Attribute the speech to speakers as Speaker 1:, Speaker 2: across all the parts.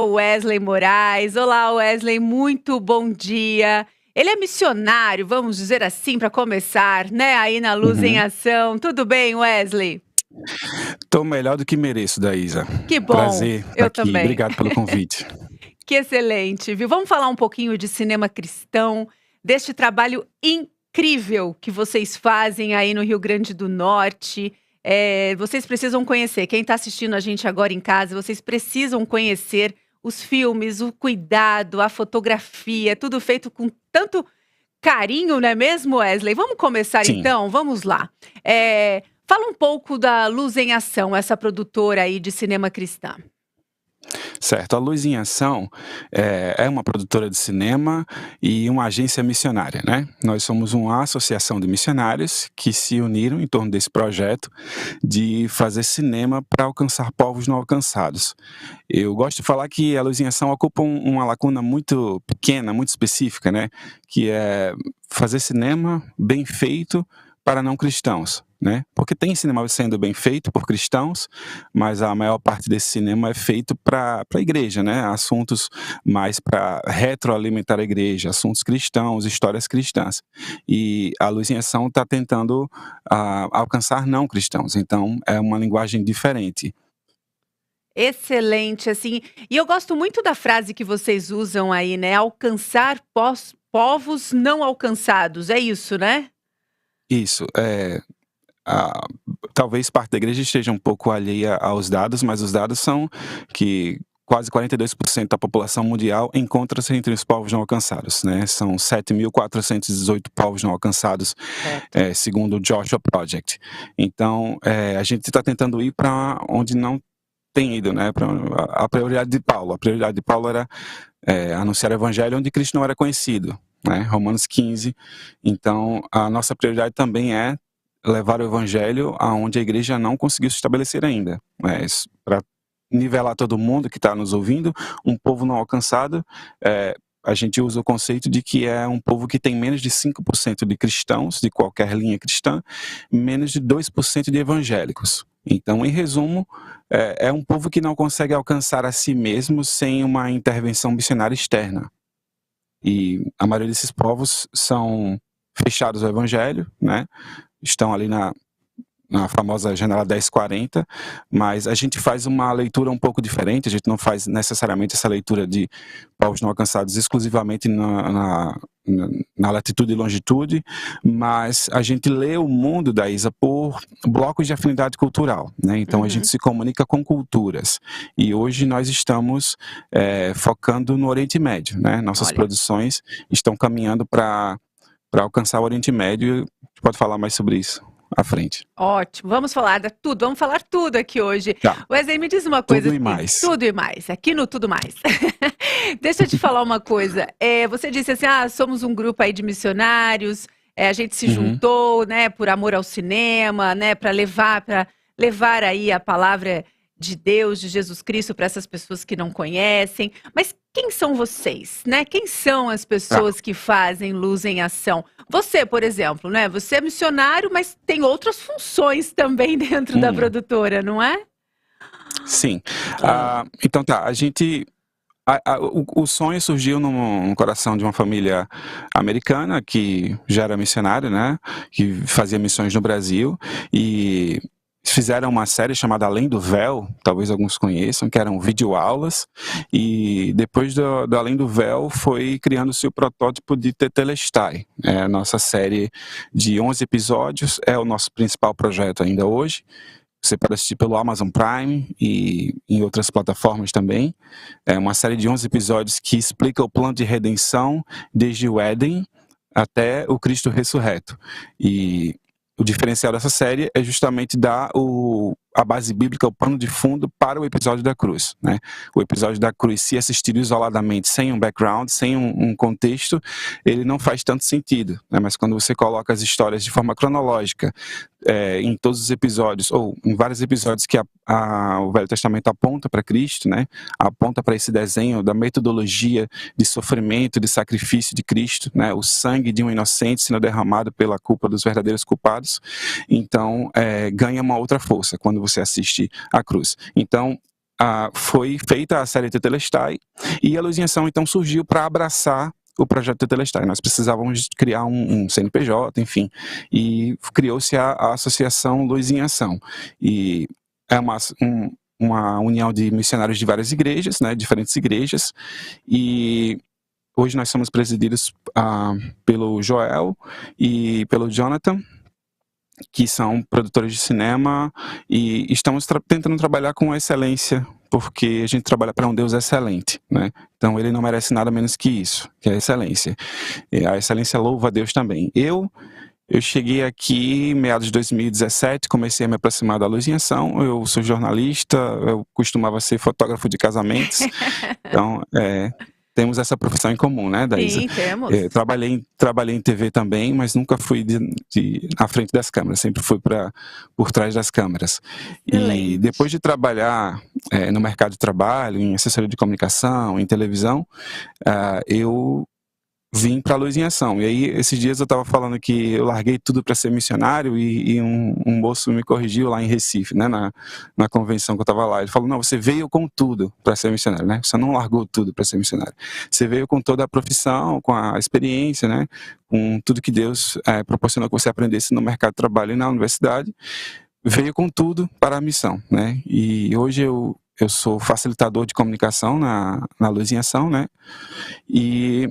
Speaker 1: Wesley Moraes. Olá, Wesley, muito bom dia. Ele é missionário, vamos dizer assim, para começar, né, aí na Luz em
Speaker 2: Uhum.
Speaker 1: Ação. Tudo bem, Wesley?
Speaker 2: Tô melhor do que mereço, Daísa.
Speaker 1: Que bom,
Speaker 2: Prazer estar
Speaker 1: eu
Speaker 2: aqui.
Speaker 1: também.
Speaker 2: Obrigado pelo convite.
Speaker 1: Que excelente, viu? Vamos falar um pouquinho de cinema cristão, deste trabalho incrível que vocês fazem aí no Rio Grande do Norte. Vocês precisam conhecer, quem está assistindo a gente agora em casa, vocês precisam conhecer os filmes, o cuidado, a fotografia, tudo feito com tanto carinho, não é mesmo, Wesley? Vamos começar
Speaker 2: Sim.
Speaker 1: então? Vamos lá. Fala um pouco da Luz em Ação, essa produtora aí de cinema cristã.
Speaker 2: Certo. A Luz em Ação é uma produtora de cinema e uma agência missionária, né. Nós somos uma associação de missionários que se uniram em torno desse projeto de fazer cinema para alcançar povos não alcançados. Eu gosto de falar que a Luz em Ação ocupa uma lacuna muito pequena, muito específica, né, que é fazer cinema bem feito para não cristãos, né, porque tem cinema sendo bem feito por cristãos, mas a maior parte desse cinema é feito para a igreja, né, assuntos mais para retroalimentar a igreja, assuntos cristãos, histórias cristãs. E a Luz em Ação está tentando alcançar não cristãos, então é uma linguagem diferente.
Speaker 1: Excelente, assim, e eu gosto muito da frase que vocês usam aí, né, alcançar povos não alcançados, é isso, né?
Speaker 2: Isso, a talvez parte da igreja esteja um pouco alheia aos dados, mas os dados são que quase 42% da população mundial encontra-se entre os povos não alcançados, né, são 7.418 povos não alcançados,
Speaker 1: Certo.
Speaker 2: segundo o Joshua Project. Então, a gente está tentando ir para onde não tem ido, né, pra a prioridade de Paulo. A prioridade de Paulo era, anunciar o evangelho onde Cristo não era conhecido, né, Romanos 15. Então, a nossa prioridade também é levar o evangelho aonde a igreja não conseguiu se estabelecer ainda, né, para nivelar todo mundo que está nos ouvindo, um povo não alcançado, a gente usa o conceito de que é um povo que tem menos de 5% de cristãos, de qualquer linha cristã, menos de 2% de evangélicos. Então, em resumo, é um povo que não consegue alcançar a si mesmo sem uma intervenção missionária externa. E a maioria desses povos são fechados ao evangelho, né, estão ali na famosa janela 1040, mas a gente faz uma leitura um pouco diferente, a gente não faz necessariamente essa leitura de povos não alcançados exclusivamente na latitude e longitude, mas a gente lê o mundo da Isa por blocos de afinidade cultural, né, então a gente
Speaker 1: Uhum.
Speaker 2: se comunica com culturas, e hoje nós estamos focando no Oriente Médio, né, nossas
Speaker 1: Olha.
Speaker 2: produções estão caminhando para alcançar o Oriente Médio, a gente pode falar mais sobre isso à frente.
Speaker 1: Ótimo, vamos falar tudo aqui hoje.
Speaker 2: Tá.
Speaker 1: Wesley, me diz uma coisa
Speaker 2: Tudo e
Speaker 1: assim,
Speaker 2: mais.
Speaker 1: tudo e mais, aqui no Tudo Mais. Deixa eu te falar uma coisa, você disse assim: "Ah, somos um grupo aí de missionários, a gente se
Speaker 2: Uhum.
Speaker 1: juntou, né, por amor ao cinema, né, para levar aí a palavra de Deus, de Jesus Cristo para essas pessoas que não conhecem". Mas quem são vocês, né? Quem são as
Speaker 2: Tá.
Speaker 1: pessoas que fazem Luz em Ação? Você, por exemplo, né, você é missionário, mas tem outras funções também dentro da
Speaker 2: Hum.
Speaker 1: produtora, não é?
Speaker 2: Sim.
Speaker 1: Hã.
Speaker 2: Então tá, a gente o sonho surgiu no coração de uma família americana que já era missionária, né, que fazia missões no Brasil, e fizeram uma série chamada Além do Véu, talvez alguns conheçam, que eram videoaulas, e depois do Além do Véu foi criando-se o protótipo de Tetelestai, a nossa série de 11 episódios, é o nosso principal projeto ainda hoje. Você pode assistir pelo Amazon Prime e em outras plataformas também. É uma série de 11 episódios que explica o plano de redenção desde o Éden até o Cristo ressurreto. E o diferencial dessa série é justamente dar a base bíblica, o pano de fundo para o episódio da cruz, né? O episódio da cruz, se assistido isoladamente, sem um background, sem um contexto, ele não faz tanto sentido, né? Mas quando você coloca as histórias de forma cronológica, em todos os episódios, ou em vários episódios que o Velho Testamento aponta para Cristo, né? Aponta para esse desenho da metodologia de sofrimento, de sacrifício de Cristo, né? O sangue de um inocente sendo derramado pela culpa dos verdadeiros culpados. Então, ganha uma outra força quando você assiste a cruz. Então, foi feita a série Tetelestai, e a Luz em Ação então surgiu para abraçar o projeto Tetelestai. Nós precisávamos criar um CNPJ, enfim, e criou-se a Associação Luz em Ação. E é uma união de missionários de várias igrejas, né, diferentes igrejas, e hoje nós somos presididos pelo Joel e pelo Jonathan, que são produtores de cinema, e estamos tentando trabalhar com excelência, porque a gente trabalha para um Deus excelente, né? Então ele não merece nada menos que isso, que é a excelência. E a excelência louva a Deus também. Eu cheguei aqui em meados de 2017, comecei a me aproximar da Luz em Ação. Eu sou jornalista, eu costumava ser fotógrafo de casamentos, então temos essa profissão em comum, né, Daísa?
Speaker 1: Sim, temos.
Speaker 2: Trabalhei em TV também, mas nunca fui à frente das câmeras, sempre fui por trás das câmeras.
Speaker 1: Excelente.
Speaker 2: E depois de trabalhar no mercado de trabalho, em assessoria de comunicação, em televisão, eu vim para a Luz em Ação. E aí, esses dias eu estava falando que eu larguei tudo para ser missionário, e um moço me corrigiu lá em Recife, né, na convenção que eu estava lá. Ele falou: não, você veio com tudo para ser missionário, né? Você não largou tudo para ser missionário. Você veio com toda a profissão, com a experiência, né? Com tudo que Deus proporcionou que você aprendesse no mercado de trabalho e na universidade. Veio com tudo para a missão, né? E hoje eu sou facilitador de comunicação na Luz em Ação, né? E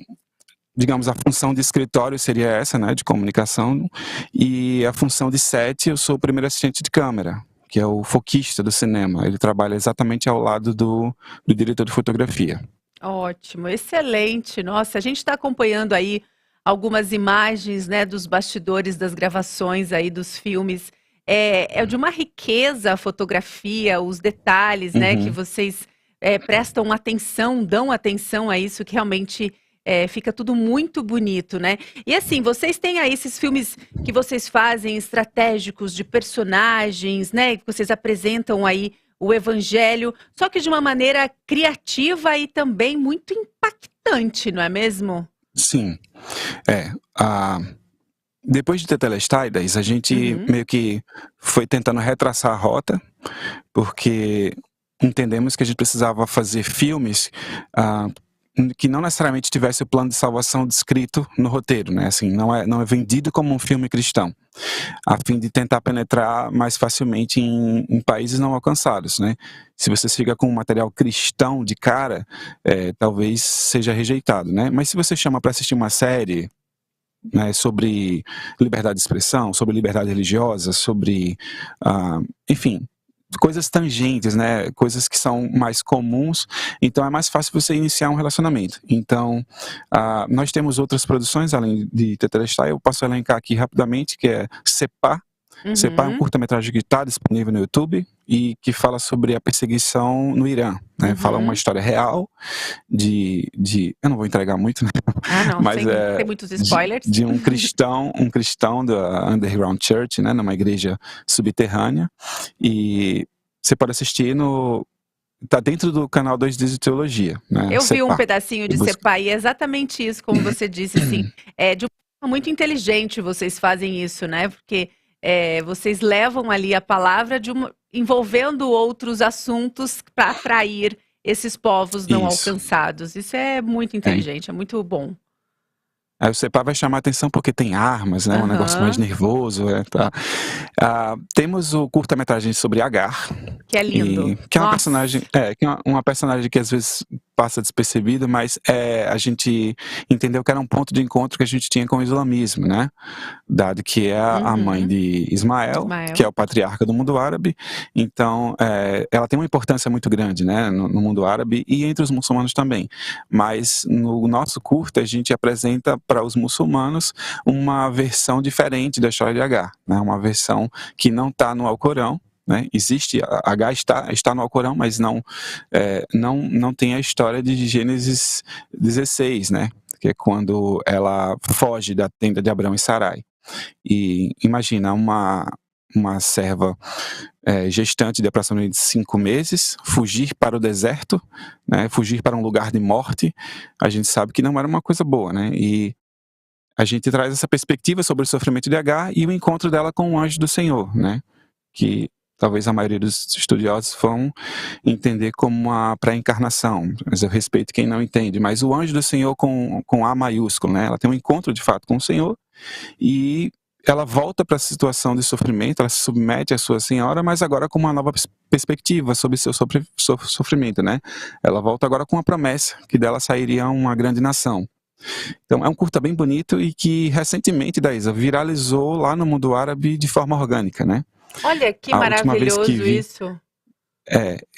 Speaker 2: digamos, a função de escritório seria essa, né, de comunicação, e a função de set, eu sou o primeiro assistente de câmera, que é o foquista do cinema. Ele trabalha exatamente ao lado do diretor de fotografia.
Speaker 1: Ótimo, excelente. Nossa, a gente está acompanhando aí algumas imagens, né, dos bastidores das gravações aí dos filmes. É de uma riqueza a fotografia, os detalhes, né, que vocês prestam atenção, dão atenção a isso, que realmente fica tudo muito bonito, né? E assim, vocês têm aí esses filmes que vocês fazem estratégicos de personagens, né? Que vocês apresentam aí o evangelho, só que de uma maneira criativa e também muito impactante, não é mesmo?
Speaker 2: Sim. Depois de Tetelestai, a gente meio que foi tentando retraçar a rota, porque entendemos que a gente precisava fazer filmes que não necessariamente tivesse o plano de salvação descrito no roteiro, né? Assim, não é vendido como um filme cristão, a fim de tentar penetrar mais facilmente em países não alcançados, né? Se você chega com um material cristão de cara, talvez seja rejeitado, né? Mas se você chama para assistir uma série, né, sobre liberdade de expressão, sobre liberdade religiosa, sobre, enfim, coisas tangentes, né, coisas que são mais comuns, então é mais fácil você iniciar um relacionamento. Então, nós temos outras produções além de Tetelestai. Eu posso elencar aqui rapidamente, que é Sepá. Sepá é um curta-metragem que está disponível no YouTube e que fala sobre a perseguição no Irã, né? Fala uma história real eu não vou entregar muito, né?
Speaker 1: Não,
Speaker 2: mas
Speaker 1: tem muitos spoilers.
Speaker 2: de um cristão da Underground Church, né, numa igreja subterrânea, e você pode assistir tá dentro do canal 2 Dias de Teologia, né?
Speaker 1: Eu vi um
Speaker 2: Sepá.
Speaker 1: pedacinho de Sepá e é exatamente isso, como você disse, assim, de uma forma muito inteligente vocês fazem isso, né? Porque vocês levam ali a palavra envolvendo outros assuntos para atrair esses povos não alcançados. Isso é muito inteligente, é muito bom.
Speaker 2: Aí o Sepá vai chamar a atenção porque tem armas, né? Um negócio mais nervoso. Tá. Temos o curta-metragem sobre Agar.
Speaker 1: Que é lindo.
Speaker 2: Que é uma personagem, uma personagem que às vezes passa despercebida, mas a gente entendeu que era um ponto de encontro que a gente tinha com o islamismo, né? Dado que é a mãe de Ismael, que é o patriarca do mundo árabe. Então, ela tem uma importância muito grande, né? No mundo árabe e entre os muçulmanos também. Mas no nosso curta a gente apresenta para os muçulmanos uma versão diferente da história de Agar, né? Uma versão que não está no Alcorão, né? Existe, Agar está no Alcorão, mas não tem a história de Gênesis 16, né? Que é quando ela foge da tenda de Abrão e Sarai. E imagina uma serva gestante de aproximadamente 5 meses, fugir para o deserto, né? Fugir para um lugar de morte. A gente sabe que não era uma coisa boa, né? E a gente traz essa perspectiva sobre o sofrimento de Agar e o encontro dela com o anjo do Senhor, né? Que talvez a maioria dos estudiosos vão entender como uma pré-encarnação, mas eu respeito quem não entende. Mas o anjo do Senhor com A maiúsculo, né? Ela tem um encontro de fato com o Senhor e ela volta para a situação de sofrimento, ela se submete à sua senhora, mas agora com uma nova perspectiva sobre seu sofrimento, né? Ela volta agora com uma promessa, que dela sairia uma grande nação. Então é um curta bem bonito e que recentemente, Daísa, viralizou lá no mundo árabe de forma orgânica, né?
Speaker 1: Olha que
Speaker 2: A última vez que
Speaker 1: maravilhoso
Speaker 2: vi,
Speaker 1: isso.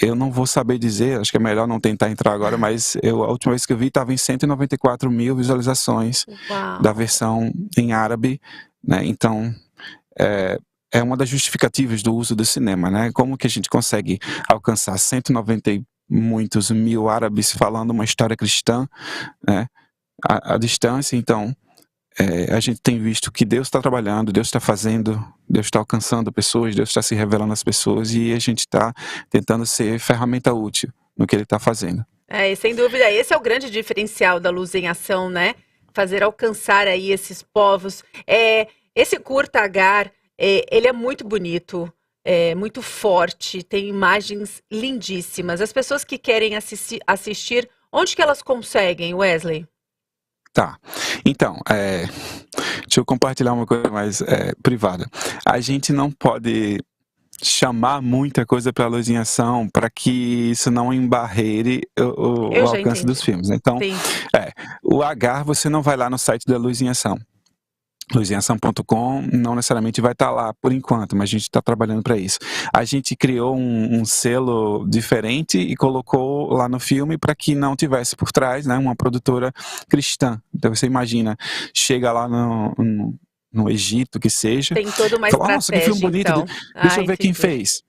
Speaker 2: eu não vou saber dizer, acho que é melhor não tentar entrar agora, mas a última vez que eu vi estava em 194 mil visualizações da
Speaker 1: Uau.
Speaker 2: versão em árabe, né? Então é uma das justificativas do uso do cinema, né? Como que a gente consegue alcançar 190 e muitos mil árabes falando uma história cristã, né? À distância, então a gente tem visto que Deus está trabalhando, Deus está fazendo, Deus está alcançando pessoas, Deus está se revelando às pessoas e a gente está tentando ser ferramenta útil no que Ele está fazendo.
Speaker 1: E sem dúvida, esse é o grande diferencial da Luz em Ação, né? Fazer alcançar aí esses povos. Esse curta Agar, ele é muito bonito, muito forte, tem imagens lindíssimas. As pessoas que querem assistir, onde que elas conseguem, Wesley?
Speaker 2: Tá, então, deixa eu compartilhar uma coisa mais privada. A gente não pode chamar muita coisa para a Luz em Ação para que isso não embarreire o
Speaker 1: Eu já
Speaker 2: alcance dos
Speaker 1: entendi.
Speaker 2: filmes. Então,
Speaker 1: Sim.
Speaker 2: o Agar, você não vai lá no site da Luz em Ação. luzinhaação.com não necessariamente vai estar lá por enquanto, mas a gente está trabalhando para isso. A gente criou um selo diferente e colocou lá no filme para que não tivesse por trás, né, uma produtora cristã. Então você imagina, chega lá no Egito, que seja,
Speaker 1: Tem toda uma
Speaker 2: fala, nossa, que filme
Speaker 1: estratégia,
Speaker 2: bonito,
Speaker 1: então.
Speaker 2: deixa eu ver quem
Speaker 1: Entendi.
Speaker 2: fez.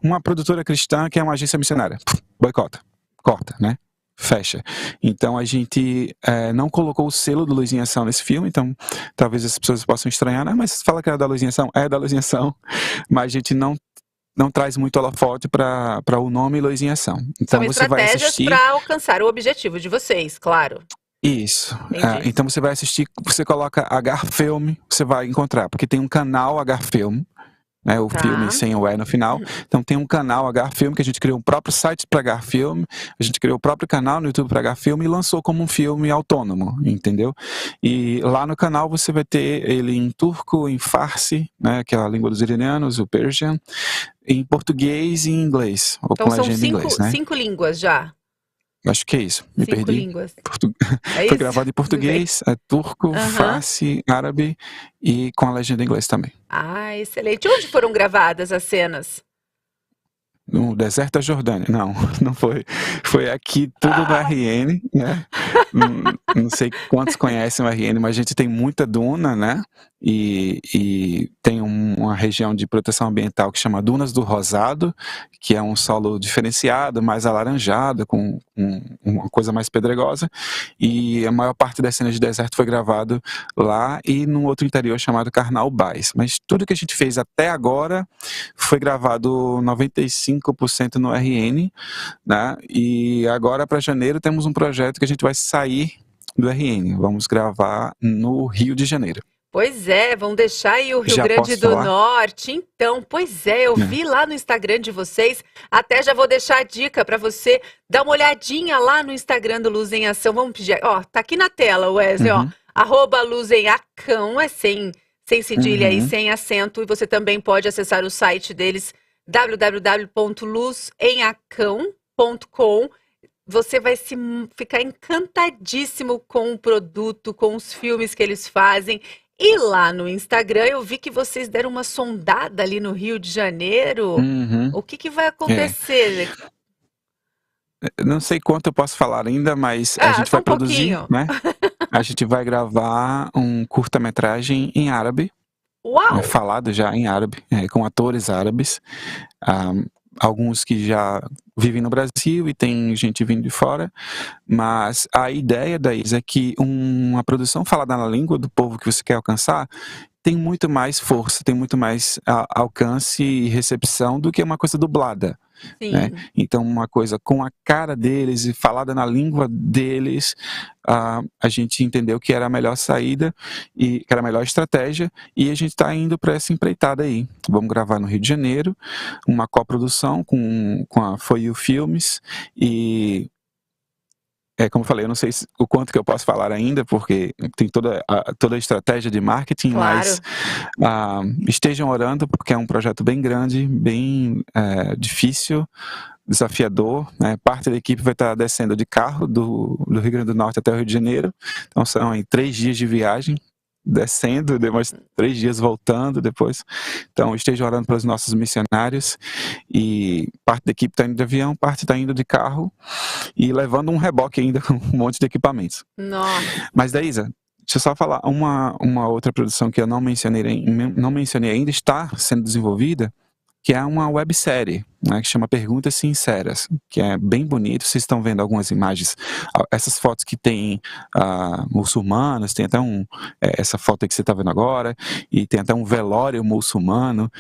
Speaker 2: Uma produtora cristã que é uma agência missionária. Boicota, corta, né? Fecha. Então a gente não colocou o selo do Luz em Ação nesse filme, então talvez as pessoas possam estranhar, né? Mas fala que é da Luz em Ação, é da Luz em Ação, mas a gente não traz muito holofote para o nome Luz em Ação. Então
Speaker 1: São
Speaker 2: você vai
Speaker 1: estratégias
Speaker 2: assistir.
Speaker 1: para alcançar o objetivo de vocês, claro.
Speaker 2: Isso.
Speaker 1: Entendi.
Speaker 2: Então você vai assistir, você coloca Agar Film, você vai encontrar, porque tem um canal Agar Film, né, o
Speaker 1: Tá.
Speaker 2: filme sem o E no final. Então tem um canal Agar Film, que a gente criou um próprio site para Agar Film, a gente criou o próprio canal no YouTube para Agar Film e lançou como um filme autônomo, entendeu? E lá no canal você vai ter ele em turco, em farsi, né, que é a língua dos iranianos, o Persian, em português e em inglês, ou
Speaker 1: Então
Speaker 2: com
Speaker 1: são
Speaker 2: legenda em inglês, né?
Speaker 1: 5 línguas já.
Speaker 2: Acho que é isso, me
Speaker 1: 5
Speaker 2: perdi.
Speaker 1: línguas. É
Speaker 2: Foi
Speaker 1: isso?
Speaker 2: gravado em
Speaker 1: Tudo bem.
Speaker 2: português, turco,
Speaker 1: Aham.
Speaker 2: farsi, árabe e com a legenda em inglês também.
Speaker 1: Excelente. Onde foram gravadas as cenas?
Speaker 2: No deserto da Jordânia. Não foi. Foi aqui tudo no RN, né? Não sei quantos conhecem o RN, mas a gente tem muita duna, né? E tem uma região de proteção ambiental que chama Dunas do Rosado, que é um solo diferenciado, mais alaranjado, com uma coisa mais pedregosa. E a maior parte das cenas de deserto foi gravado lá e num outro interior chamado Carnaubais. Mas tudo que a gente fez até agora foi gravado 95% no RN, né? E agora para janeiro temos um projeto que a gente vai sair do RN. Vamos gravar no Rio de Janeiro.
Speaker 1: Pois é, vão deixar aí o Rio
Speaker 2: Já
Speaker 1: Grande
Speaker 2: posso
Speaker 1: do
Speaker 2: falar?
Speaker 1: Norte. Então, pois é, eu vi lá no Instagram de vocês. Até já vou deixar a dica para você dar uma olhadinha lá no Instagram do Luz em Ação. Vamos pedir, tá aqui na tela, Wesley, @Luz em Acão, sem cedilha e sem acento. E você também pode acessar o site deles, www.luzenacão.com. Você vai ficar encantadíssimo com o produto, com os filmes que eles fazem. E lá no Instagram eu vi que vocês deram uma sondada ali no Rio de Janeiro. O que vai acontecer?
Speaker 2: Não sei quanto eu posso falar ainda, mas a gente
Speaker 1: só
Speaker 2: vai produzir,
Speaker 1: pouquinho.
Speaker 2: né? A gente vai gravar um curta-metragem em árabe.
Speaker 1: Uau!
Speaker 2: Falado já em árabe, com atores árabes. Alguns que já vivem no Brasil e tem gente vindo de fora, mas a ideia daí é que uma produção falada na língua do povo que você quer alcançar, tem muito mais força, tem muito mais alcance e recepção do que uma coisa dublada, né?
Speaker 1: Sim.
Speaker 2: Então, uma coisa com a cara deles e falada na língua deles, a gente entendeu que era a melhor saída e que era a melhor estratégia, e a gente está indo para essa empreitada aí. Vamos gravar no Rio de Janeiro, uma coprodução com a For You Filmes, e como eu falei, eu não sei o quanto que eu posso falar ainda, porque tem toda a estratégia de marketing, mas estejam orando, porque é um projeto bem grande, bem difícil, desafiador, né? Parte da equipe vai estar descendo de carro do Rio Grande do Norte até o Rio de Janeiro, então são aí 3 dias de viagem, descendo, depois 3 dias voltando depois. Então, esteja orando pelos nossos missionários, e parte da equipe está indo de avião, parte está indo de carro, e levando um reboque ainda com um monte de equipamentos.
Speaker 1: Nossa.
Speaker 2: Mas, Daísa, deixa eu só falar, uma outra produção que eu não mencionei ainda, está sendo desenvolvida, que é uma websérie, né, que chama Perguntas Sinceras, que é bem bonito. Vocês estão vendo algumas imagens, essas fotos que tem muçulmanos, tem até essa foto aí que você está vendo agora, e tem até um velório muçulmano,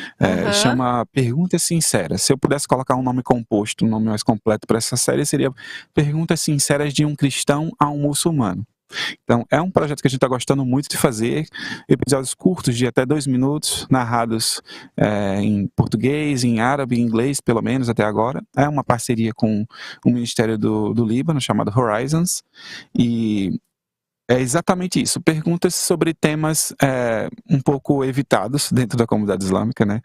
Speaker 2: chama Perguntas Sinceras. Se eu pudesse colocar um nome composto, um nome mais completo para essa série, seria Perguntas Sinceras de um Cristão a um Muçulmano. Então, é um projeto que a gente está gostando muito de fazer, episódios curtos de até 2 minutos, narrados em português, em árabe, em inglês, pelo menos até agora. É uma parceria com o Ministério do Líbano, chamado Horizons, e é exatamente isso, perguntas sobre temas um pouco evitados dentro da comunidade islâmica, né?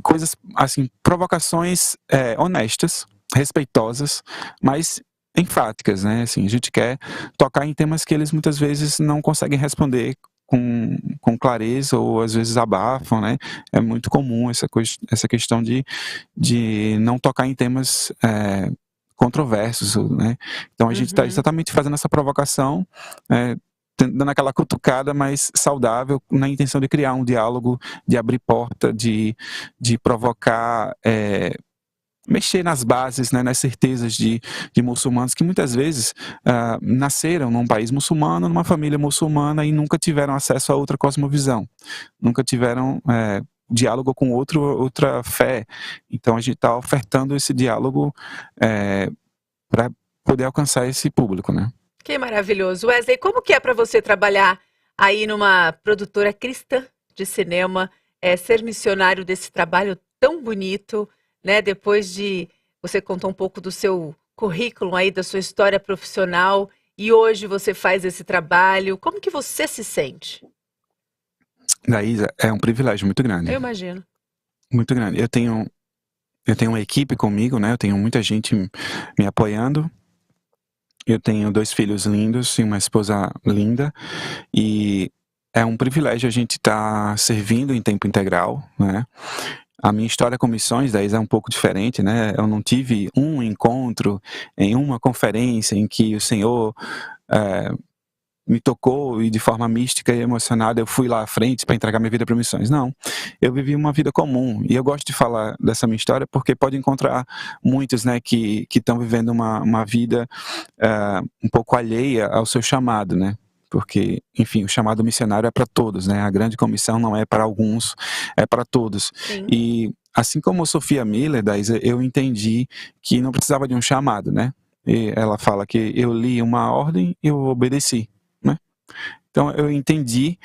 Speaker 2: Coisas, assim, provocações honestas, respeitosas, mas enfáticas, né? Assim, a gente quer tocar em temas que eles muitas vezes não conseguem responder com clareza, ou às vezes abafam, né? É muito comum essa questão de não tocar em temas controversos, né? Então a gente está exatamente fazendo essa provocação, dando aquela cutucada mais saudável, na intenção de criar um diálogo, de abrir porta, de provocar, mexer nas bases, né, nas certezas de muçulmanos que muitas vezes nasceram num país muçulmano, numa família muçulmana, e nunca tiveram acesso a outra cosmovisão, nunca tiveram diálogo com outra fé. Então a gente está ofertando esse diálogo para poder alcançar esse público, né?
Speaker 1: Que maravilhoso. Wesley, como que é para você trabalhar aí numa produtora cristã de cinema, ser missionário desse trabalho tão bonito, né? Depois de você contar um pouco do seu currículo aí, da sua história profissional, e hoje você faz esse trabalho, como que você se sente?
Speaker 2: Daísa, é um privilégio muito grande.
Speaker 1: Eu imagino.
Speaker 2: Muito grande. Eu tenho uma equipe comigo, né? Eu tenho muita gente me apoiando. Eu tenho 2 filhos lindos e uma esposa linda, e é um privilégio a gente estar servindo em tempo integral, né? A minha história com missões, Daís, é um pouco diferente, né? Eu não tive um encontro em uma conferência em que o Senhor me tocou e de forma mística e emocionada eu fui lá à frente para entregar minha vida para missões. Não, eu vivi uma vida comum, e eu gosto de falar dessa minha história porque pode encontrar muitos, né, que estão vivendo uma vida um pouco alheia ao seu chamado, né? Porque, enfim, o chamado missionário é para todos, né? A grande comissão não é para alguns, é para todos.
Speaker 1: Sim.
Speaker 2: E assim como Sophia Miller, Daísa, eu entendi que não precisava de um chamado, né? E ela fala que eu li uma ordem e eu obedeci, né? Então eu entendi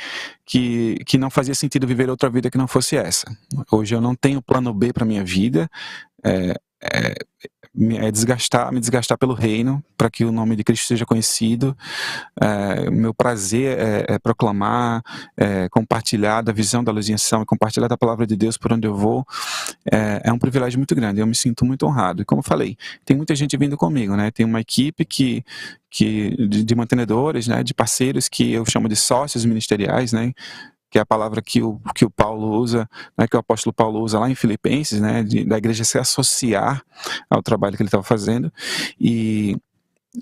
Speaker 2: que não fazia sentido viver outra vida que não fosse essa. Hoje eu não tenho plano B para minha vida, me desgastar pelo reino, para que o nome de Cristo seja conhecido. Meu prazer é proclamar, compartilhar da visão da Luziação e compartilhar da palavra de Deus por onde eu vou. É um privilégio muito grande, eu me sinto muito honrado. E como eu falei, tem muita gente vindo comigo, né? Tem uma equipe de mantenedores, né? De parceiros que eu chamo de sócios ministeriais, né? Que é a palavra que o Paulo usa, né, que o apóstolo Paulo usa lá em Filipenses, né, da igreja se associar ao trabalho que ele estava fazendo. E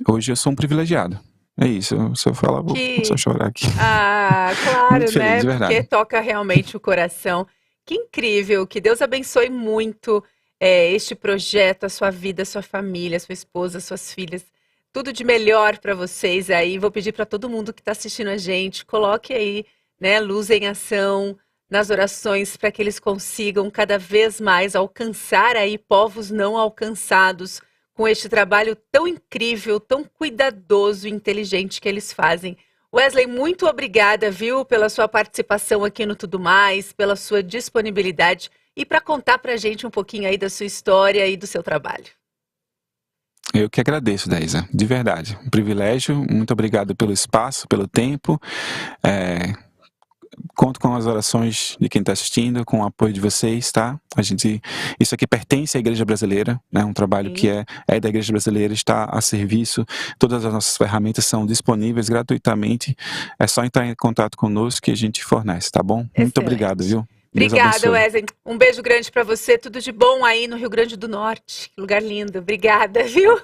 Speaker 2: hoje eu sou um privilegiado. É isso, se eu falar, vou só chorar aqui.
Speaker 1: Claro,
Speaker 2: muito feliz,
Speaker 1: né?
Speaker 2: de verdade.
Speaker 1: Porque toca realmente o coração. Que incrível, que Deus abençoe muito este projeto, a sua vida, a sua família, a sua esposa, as suas filhas. Tudo de melhor para vocês aí. Vou pedir para todo mundo que está assistindo a gente, coloque aí né, Luz em Ação, nas orações para que eles consigam cada vez mais alcançar aí povos não alcançados com este trabalho tão incrível, tão cuidadoso e inteligente que eles fazem. Wesley, muito obrigada, viu, pela sua participação aqui no Tudo Mais, pela sua disponibilidade e para contar para a gente um pouquinho aí da sua história e do seu trabalho.
Speaker 2: Eu que agradeço, Daísa, de verdade. Um privilégio, muito obrigado pelo espaço, pelo tempo. Conto com as orações de quem está assistindo, com o apoio de vocês, tá? Isso aqui pertence à Igreja Brasileira, né? Um trabalho que é da Igreja Brasileira, está a serviço. Todas as nossas ferramentas são disponíveis gratuitamente. É só entrar em contato conosco que a gente fornece, tá bom? Muito obrigado, viu?
Speaker 1: Obrigada, Wesley. Um beijo grande para você. Tudo de bom aí no Rio Grande do Norte. Lugar lindo. Obrigada, viu?